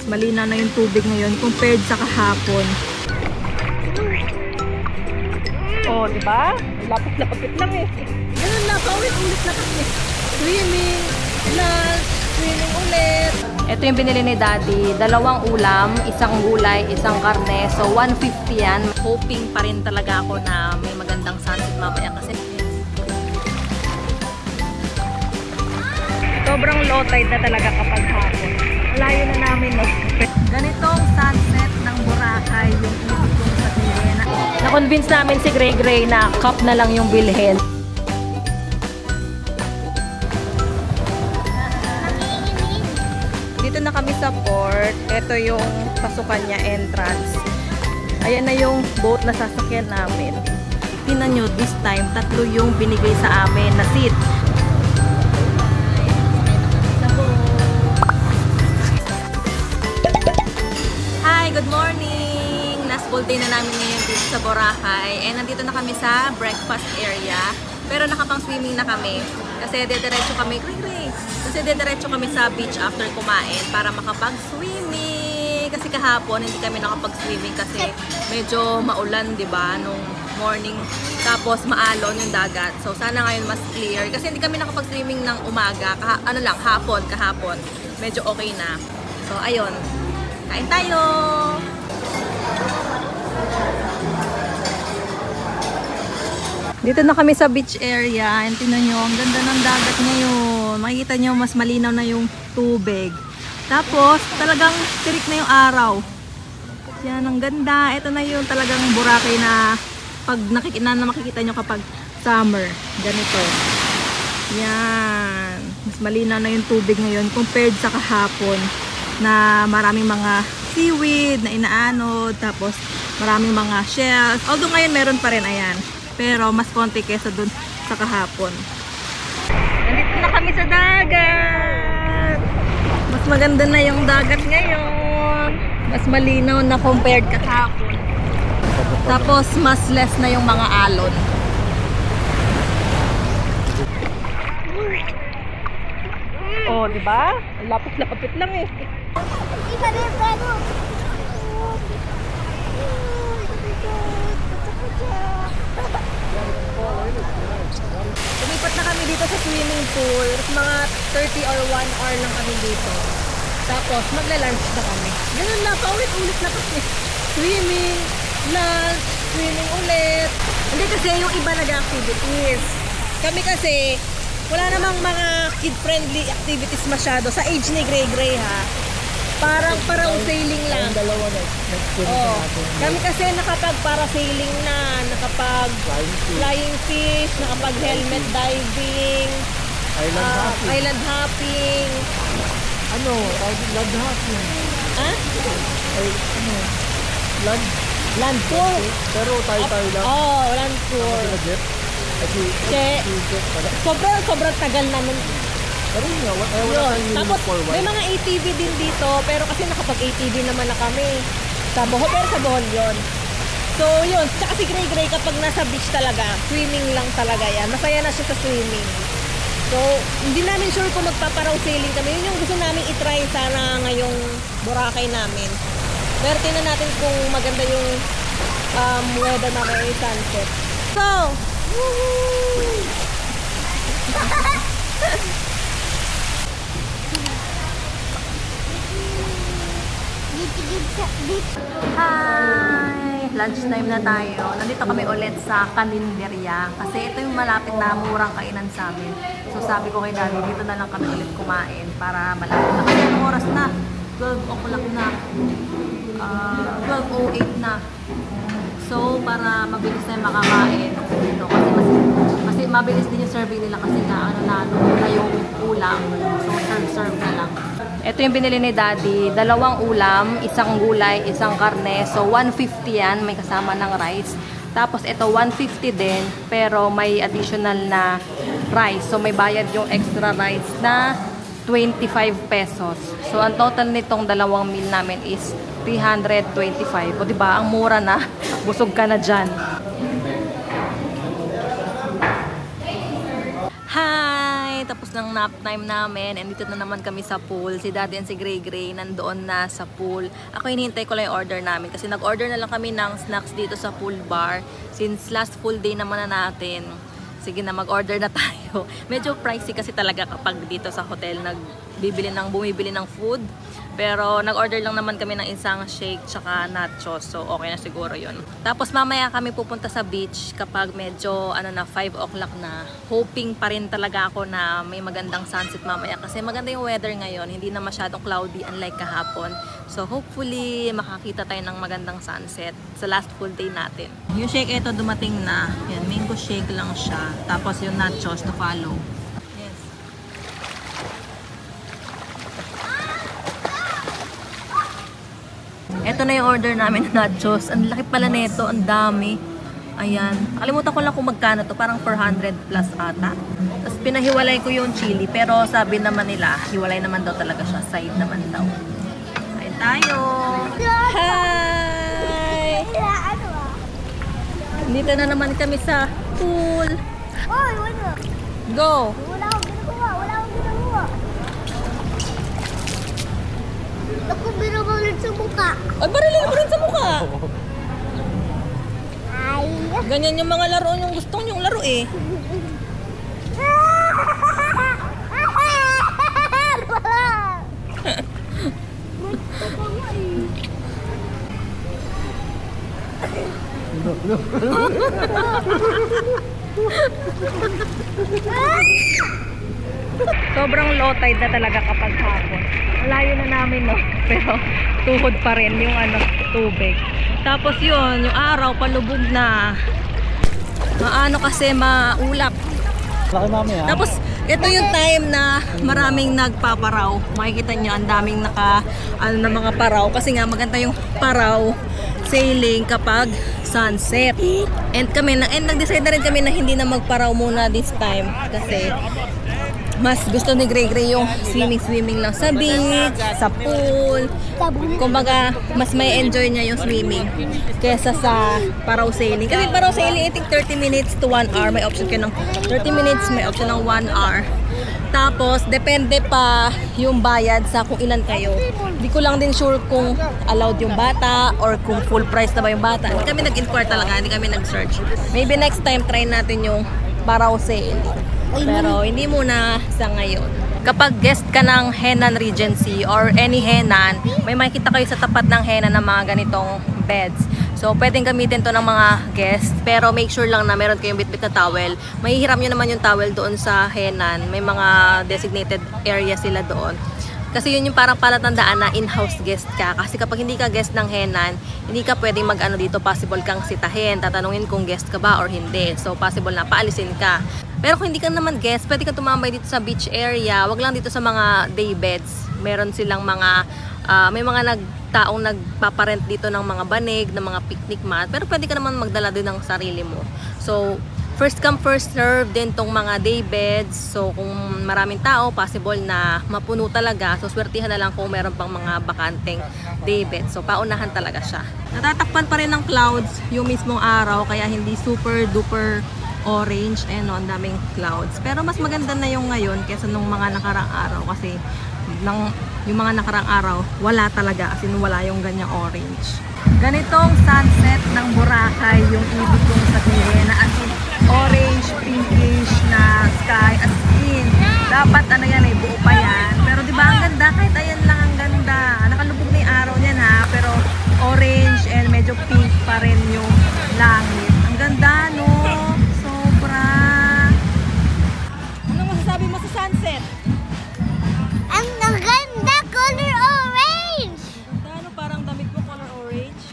Mas malinaw na yung tubig ngayon compared sa kahapon. Oh, di ba? Lapit-lapit lang eh. Ganun na, paulit-ulit na kami. Swimming, lunch, swimming ulit. Ito yung binili ni Daddy. 2 ulam, 1 gulay, 1 karne. So, 150 yan. Hoping pa rin talaga ako na may magandang sunset mamaya kasi sobrang low tide na talaga kapag hapon. Malayo na namin. Ganitong sunset ng Boracay yung ibig kong sabihin. Na-convince namin si Gray Gray na cup na lang yung bilhin. Dito na kami sa port. Ito yung pasukan niya, entrance. Ayan na yung boat na sasakyan namin. Tingnan nyo, this time, 3 yung binigay sa amin na seat. Hi, good morning! Last full day na namin ngayon dito sa Boracay. And nandito na kami sa breakfast area. Pero nakapang swimming na kami. Kasi dediretso kami, dediretso kami sa beach after kumain para makapag-swimming. Kasi kahapon hindi kami nakapag-swimming kasi medyo maulan, di ba, nung morning. Tapos maalon yung dagat. So sana ngayon mas clear. Kasi hindi kami nakapag-swimming ng umaga. Kahapon. Medyo okay na. So ayun. Kain tayo! Dito na kami sa beach area. And tingnan nyo, ang ganda ng dagat ngayon. Makikita nyo, mas malinaw na yung tubig. Tapos, talagang tirik na yung araw. Yan, ang ganda. Ito na yung talagang Boracay na pag makikita nyo kapag summer. Ganito. Yan. Mas malinaw na yung tubig ngayon compared sa kahapon na maraming mga seaweed na inaanod, tapos maraming mga shells. Although ngayon meron pa rin, ayan. Pero mas konti kesa dun sa kahapon. Nandito na kami sa dagat! Mas maganda na yung dagat ngayon. Mas malinaw na compared kahapon. Tapos mas less na yung mga alon. Oh, di ba? Lapit-lapit lang eh. Lumipat na kami dito sa swimming pool. Mga 30 or 1 hour lang kami dito. Tapos magla-lunch na kami. Ganun lang, paulit-ulit na kami. Swimming, lunch, swimming ulit. Hindi kasi yung iba nag-activities. Kami kasi wala namang mga kid-friendly activities masyado. Sa age ni Gray Gray ha. Parang sailing lang. Dalawa na. Oh. Kami kasi nakapag-parasailing na, nakapag-flying fish, nakapag-helmet diving, island hopping. Ano? Land hopping. Ha? Ay, ano? Land tour. Pero tayo lang. Oh, land tour. Sobrang tagal na nun. Pero yun, wala tapos may mga ATV din dito, pero kasi nakapag-ATV naman na kami sa Bohol, pero sa Bohol yun. So yun, tsaka si Gray Gray kapag nasa beach talaga, swimming lang talaga yan. Masaya na siya sa swimming. So hindi namin sure kung magpaparaw sailing kami. Yun yung gusto namin itry sana ngayong Boracay namin. Pero tingnan natin kung maganda yung weather mamaya yung sunset. So, woohoo! Hi! Lunchtime na tayo. Nandito kami ulit sa Caninderia. Kasi ito yung malapit na murang kainan sa amin. So sabi ko kay Daddy, dito na lang kami ulit kumain para malapit na. Kasi anong oras na? 12 o'clock na. 12:08 na. So para mabilis na makakain dito. Kasi mabilis din yung serving nila kasi na yung ulam. So serve na lang. Ito yung binili ni Daddy. 2 ulam, 1 gulay, 1 karne. So, 150 yan. May kasama ng rice. Tapos, ito 150 din. Pero, may additional na rice. So, may bayad yung extra rice na 25 pesos. So, ang total nitong 2 meal namin is 325. O, diba? Ang mura na. Busog ka na dyan. Hi! Tapos ng nap time namin and dito na naman kami sa pool. Si Daddy and si Gray Gray nandoon na sa pool. Ako hinihintay ko lang yung order namin kasi nag-order na lang kami ng snacks dito sa pool bar. Since last full day naman na natin, sige na mag-order na tayo. Medyo pricey kasi talaga kapag dito sa hotel bumibili ng food. Pero nag-order lang naman kami ng isang shake tsaka nachos. So okay na siguro yun. Tapos mamaya kami pupunta sa beach kapag medyo 5 o'clock na. Hoping pa rin talaga ako na may magandang sunset mamaya. Kasi maganda yung weather ngayon. Hindi na masyadong cloudy unlike kahapon. So hopefully makakita tayo ng magandang sunset sa last full day natin. Yung shake ito dumating na. Yan, mango shake lang siya. Tapos yung nachos to follow. Ito na yung order namin na nachos. Ang laki pala nito, ang dami. Ayan. Nakalimutan ko lang kung magkano to. Parang 400 plus ata. Tapos pinahiwalay ko yung chili. Pero sabi naman nila, hiwalay naman daw talaga siya. Side naman daw. Ayan tayo. Hi! Dito na naman kami sa pool. Go! Wala akong ginagawa. Ako binabalit sa mukha. Ay, barilin mo rin sa mukha. Ay. Ganyan yung mga laro yung gusto nyong laro eh. Sobrang low tide na talaga kapag hapon. Malayo na namin no, pero tuhod pa rin yung tubig. Tapos yun, yung araw palubog na. Maano kasi maulap. Laki mami ha? Tapos ito yung time na maraming nagpaparaw. Makikita nyo ang daming na mga paraw kasi nga maganda yung paraw sailing kapag sunset. And nag-decide na rin kami na hindi na magparaw muna this time kasi mas gusto ni Gray Gray yung swimming lang sa beach, sa pool. Kumbaga, mas may enjoy niya yung swimming kesa sa paraw sailing. Kasi paraw sailing, I think 30 minutes to 1 hour. May option kayo ng 30 minutes, may option ng 1 hour. Tapos, depende pa yung bayad sa kung ilan kayo. Hindi ko lang din sure kung allowed yung bata or kung full price na ba yung bata. Hindi kami nag-inquire talaga, hindi kami nag-search. Maybe next time, try natin yung paraw sailing. Pero hindi muna sa ngayon. Kapag guest ka ng Henan Regency or any Henan, may makikita kayo sa tapat ng Henan ng mga ganitong beds. So, pwedeng gamitin to ng mga guests. Pero make sure lang na meron kayong bitbit na towel. Mahihiram nyo naman yung towel doon sa Henan. May mga designated area sila doon. Kasi yun yung parang palatandaan na in-house guest ka. Kasi kapag hindi ka guest ng Henan, hindi ka pwedeng mag-ano dito, possible kang sitahin. Tatanungin kung guest ka ba or hindi. So, possible na paalisin ka. Pero kung hindi ka naman guest, pwede ka tumambay dito sa beach area. Wag lang dito sa mga day beds. Meron silang mga, may mga taong nagpaparent dito ng mga banig, ng mga picnic mat. Pero pwede ka naman magdala din ng sarili mo. So, first come, first serve din tong mga day beds. So, kung maraming tao, possible na mapuno talaga. So, swertihan na lang kung meron pang mga bakanteng day beds. So, paunahan talaga siya. Natatakpan pa rin ng clouds yung mismong araw, kaya hindi super duper orange. Ayan no, ang daming clouds. Pero mas maganda na yung ngayon kaysa nung mga nakarang araw kasi yung mga nakarang araw, wala talaga kasi wala yung ganyang orange. Ganitong sunset ng Boracay yung ibig kong sabihin na as in orange, pinkish na sky as in. Dapat yan buo pa yan. Pero diba ang ganda? Kahit ayan lang ang ganda. Nakalubog na yung araw niyan ha. Pero orange and medyo pink pa rin yung langit. Ang ganda no? Sobra. Ano masasabi mo sa sunset? Ang ganda, color orange! Ano parang damit mo color orange?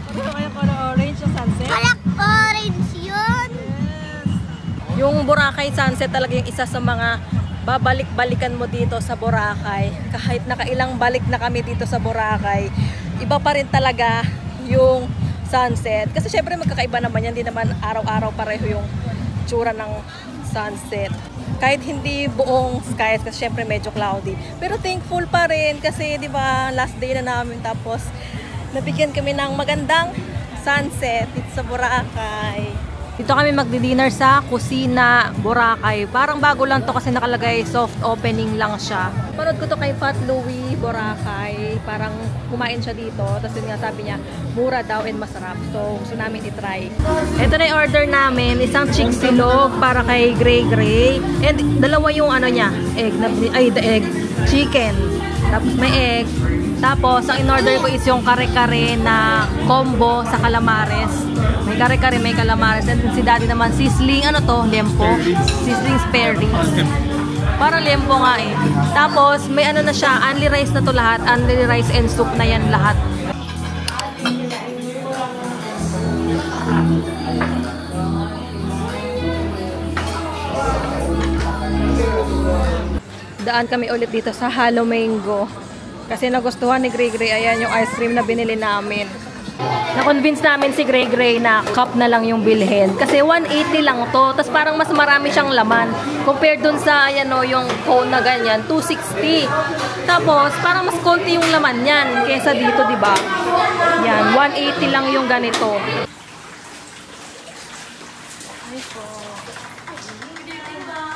Ano kayo color orange sa sunset? Color orange yun! Yes. Yung Boracay sunset talaga yung isa sa mga babalik-balikan mo dito sa Boracay. Kahit nakailang balik na kami dito sa Boracay, iba pa rin talaga yung sunset. Kasi syempre magkakaiba naman yan. Hindi naman araw-araw pareho yung tsura ng sunset. Kahit hindi buong skies kasi syempre medyo cloudy. Pero thankful pa rin kasi 'di ba last day na namin tapos nabigyan kami ng magandang sunset dito sa Boracay. Dito kami magdi-dinner sa Kusina Boracay. Parang bago lang to kasi nakalagay soft opening lang siya. Panood ko to kay Fat Louie Boracay. Parang kumain siya dito. Tapos yun nga sabi niya, mura daw and masarap. So gusto namin i-try. Ito na yung order namin. Isang chick silog para kay Gray Gray. And dalawa yung ano niya, egg. Chicken. Tapos may egg. Tapos, ang in-order ko is yung kare-kare na combo sa calamares. May kare-kare, may calamares. And si daddy naman, sizzling, ano to? Lempo. Sizzling spare ribs. Para lempo nga eh. Tapos, may ano na siya, only rice na to lahat. Only rice and soup na yan lahat. Daan kami ulit dito sa Halo Mango. Kasi nagustuhan ni Gray Gray, ayan yung ice cream na binili namin. Na-convince namin si Gray Gray na cup na lang yung bilhin. Kasi 180 lang to, tapos parang mas marami siyang laman. Compared dun sa ayan o, yung cone na ganyan, 260. Tapos parang mas konti yung laman yan kaysa dito, di ba? Yan, 180 lang yung ganito.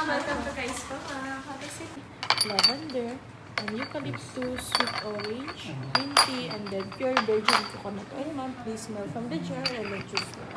Welcome to Guys Papa. Lavender and eucalyptus, sweet orange, green tea, and then pure virgin coconut oil. Ma'am, please smell from the jar and then choose one.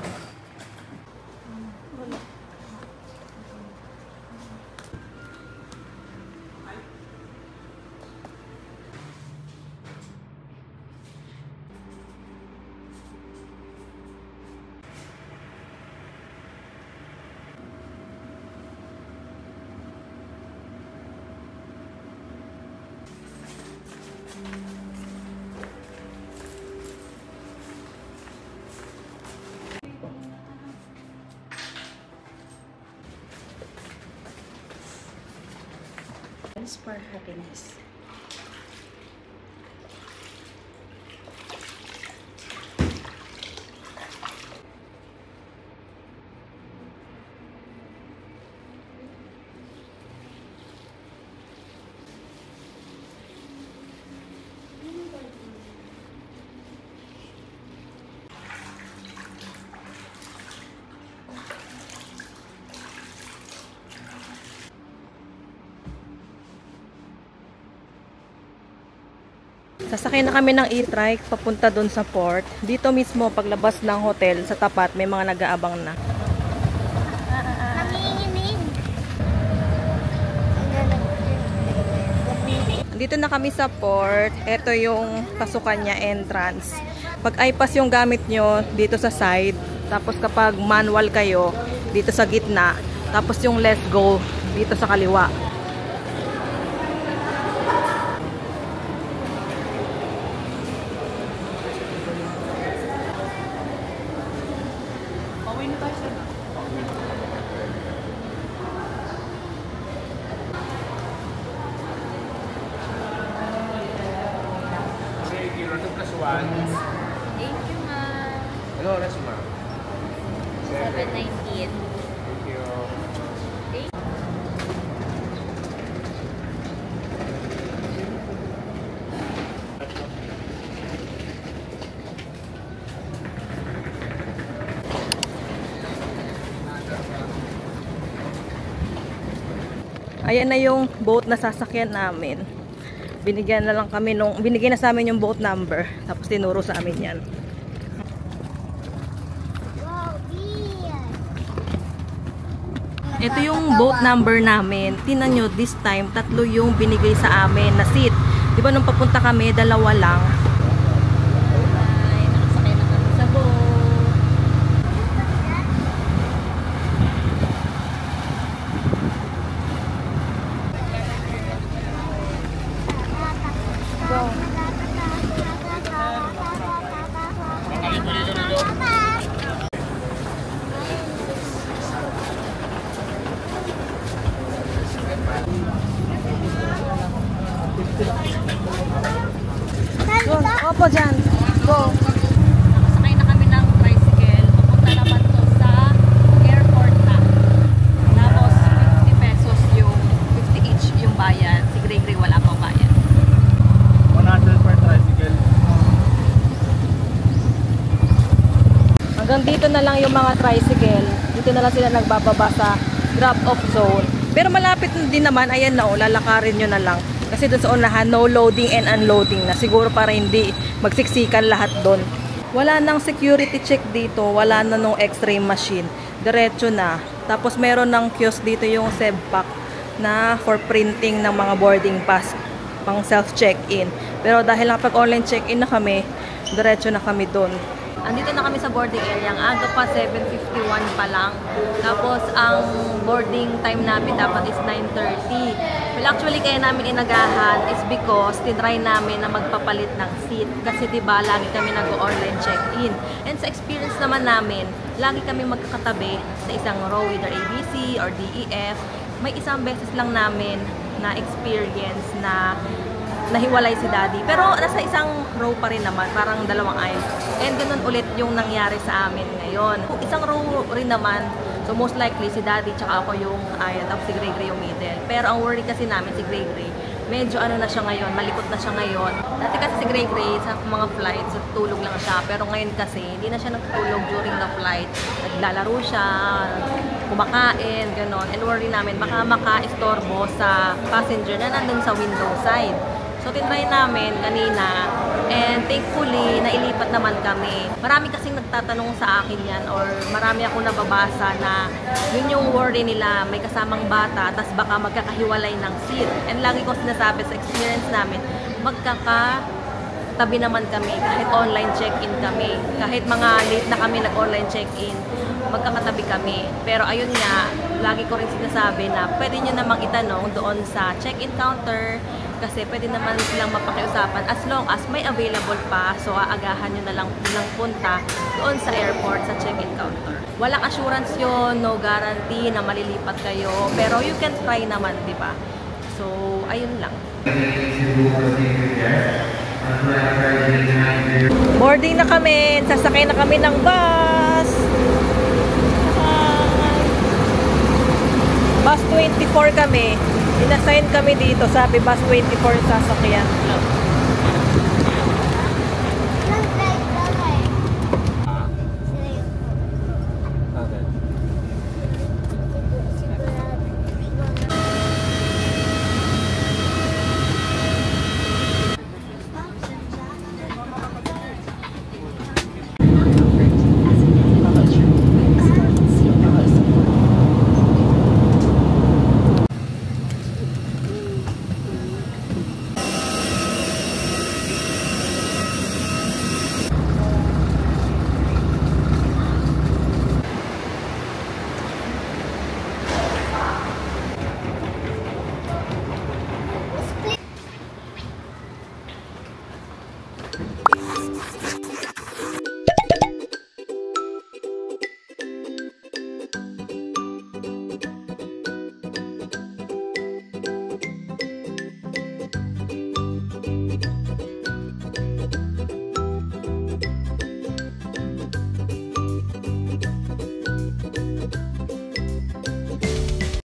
For happiness. Sasakay na kami ng e-trike papunta doon sa port. Dito mismo, paglabas ng hotel, sa tapat, may mga nag-aabang na. Dito na kami sa port. Ito yung pasukan niya, entrance. Pag iPass yung gamit nyo, dito sa side. Tapos kapag manual kayo, dito sa gitna. Tapos yung let's go, dito sa kaliwa. Thank you, ma'am. Ano oras, ma'am? 7:19. Thank you. Ayan na yung boat na sasakyan namin. Binigyan na lang kami binigyan na sa amin yung boat number. Tapos tinuro sa amin yan. Wow, dear. Ito yung boat number namin. Tingnan nyo, this time, 3 yung binigay sa amin na seat. Diba nung papunta kami, 2 lang. Ay, nakasakay na kami sa boat. Opo dyan. Go. Nakasakay na kami ng tricycle. Papunta naman to sa airport na. Tapos 50 pesos yung 50 each yung bayad. Si Gray Gray wala pang bayad. 100 per tricycle. Hanggang dito na lang yung mga tricycle. Dito na lang sila nagbababa sa drop-off zone. Pero malapit din naman, ayan na, lalakarin nyo na lang. Kasi doon sa unahan, no loading and unloading na. Siguro para hindi magsiksikan lahat doon. Wala nang security check dito, wala na nung x-ray machine. Diretso na. Tapos meron ng kiosk dito yung SEBPAC na for printing ng mga boarding pass, pang self-check-in. Pero dahil nakapag-online check-in na kami, diretso na kami doon. Andito na kami sa boarding area. Ang aga pa, 7:51 pa lang. Tapos, ang boarding time namin dapat is 9:30. Well, actually, kaya namin inagahan is because tinry namin na magpapalit ng seat. Kasi diba, lagi kami nag-online check-in. And sa experience naman namin, lagi kami magkakatabi sa isang row, either ABC or DEF. May isang beses lang namin na experience na nahiwalay si Daddy. Pero nasa isang row pa rin naman, parang dalawang aisle. And ganun ulit yung nangyari sa amin ngayon. Kung isang row rin naman, so most likely si Daddy tsaka ako yung aisle, tapos si Gray Gray yung middle. Pero ang worry kasi namin si Gray Gray, medyo ano na siya ngayon, malikot na siya ngayon. Dati kasi si Gray Gray sa mga flights, tulog lang siya. Pero ngayon kasi, hindi na siya nagtulog during the flight. Naglalaro siya, kumakain, gano'n. And worry namin, baka maka-istorbo sa passenger na nandun sa window side. So, tinry namin kanina and thankfully, nailipat naman kami. Marami kasing nagtatanong sa akin yan or marami ako nababasa na yun yung worry nila, may kasamang bata, tas baka magkakahiwalay ng seat. And lagi ko sinasabi sa experience namin, magkakatabi naman kami kahit online check-in kami. Kahit mga late na kami nag-online check-in, magkakatabi kami. Pero ayun nga, lagi ko rin sinasabi na pwede nyo namang itanong doon sa check-in counter kasi pwede naman silang mapakiusapan as long as may available pa. So, aagahan nyo na lang punta doon sa airport, sa check-in counter. Walang assurance yun, no guarantee na malilipat kayo. Pero you can try naman, di ba? So, ayun lang. Boarding na kami. Sasakay na kami ng bus. Bus 24 kami. Inassign kami dito. Sabi, bus 24 sasakyan.